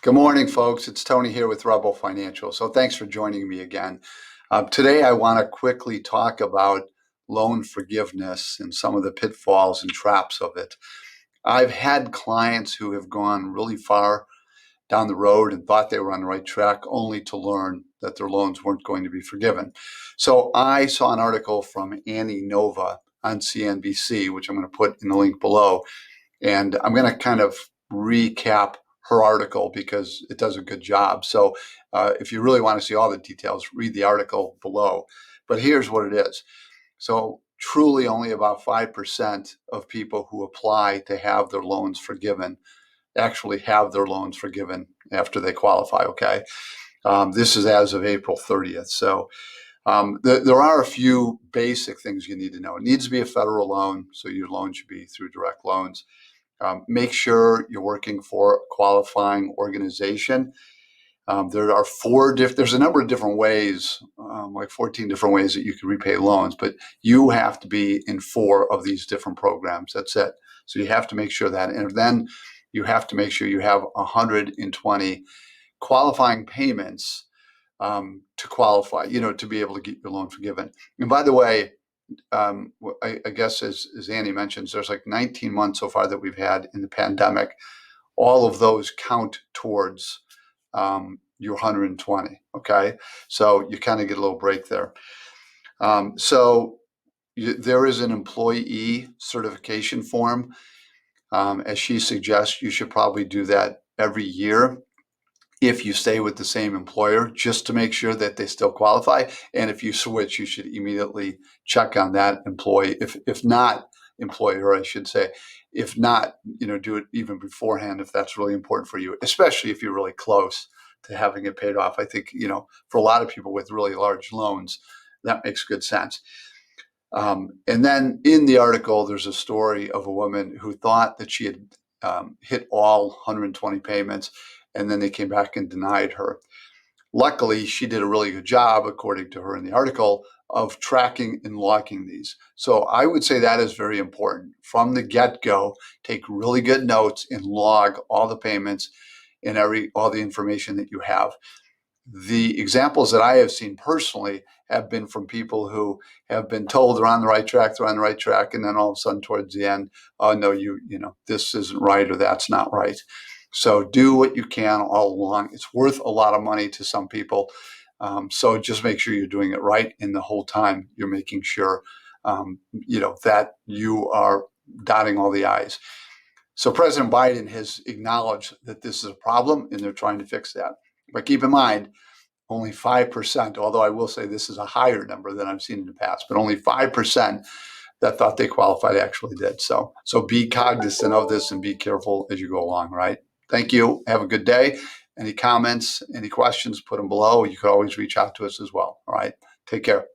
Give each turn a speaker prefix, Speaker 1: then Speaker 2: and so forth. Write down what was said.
Speaker 1: Good morning, folks. It's Tony here with Rebel Financial. So thanks for joining me again. Today, I want to quickly talk about loan forgiveness and some of the pitfalls and traps of it. I've had clients who have gone really far down the road and thought they were on the right track, only to learn that their loans weren't going to be forgiven. So I saw an article from Annie Nova on CNBC, which I'm going to put in the link below. And I'm going to kind of recap her article because it does a good job. So if you really want to see all the details, read the article below. But here's what it is. So truly only about 5% of people who apply to have their loans forgiven actually have their loans forgiven after they qualify, okay? This is as of April 30th. So there are a few basic things you need to know. It needs to be a federal loan, so your loan should be through direct loans. Make sure you're working for a qualifying organization. There are there's a number of different ways, like 14 different ways that you can repay loans, but you have to be in 4 of these different programs. That's it. So you have to make sure that, and then you have to make sure you have 120 qualifying payments to qualify, to be able to get your loan forgiven. And by the way, I guess as Annie mentions, there's like 19 months so far that we've had in the pandemic. All of those count towards your 120. Okay, so you kind of get a little break there. There is an employee certification form. As she suggests, you should probably do that every year if you stay with the same employer, just to make sure that they still qualify. And if you switch, you should immediately check on that employee. If not, employer, I should say. If not, do it even beforehand if that's really important for you, especially if you're really close to having it paid off. I think, for a lot of people with really large loans, that makes good sense. And then in the article, there's a story of a woman who thought that she had hit all 120 payments, and then they came back and denied her. Luckily, she did a really good job, according to her in the article, of tracking and logging these. So I would say that is very important. From the get-go, take really good notes and log all the payments and all the information that you have. The examples that I have seen personally have been from people who have been told they're on the right track, and then all of a sudden towards the end, oh no, this isn't right or that's not right. So do what you can all along. It's worth a lot of money to some people. So just make sure you're doing it right, and the whole time you're making sure that you are dotting all the I's. So President Biden has acknowledged that this is a problem, and they're trying to fix that. But keep in mind, only 5%, although I will say this is a higher number than I've seen in the past, but only 5% that thought they qualified actually did. So be cognizant of this and be careful as you go along, right? Thank you. Have a good day. Any comments, any questions, put them below. You can always reach out to us as well. All right. Take care.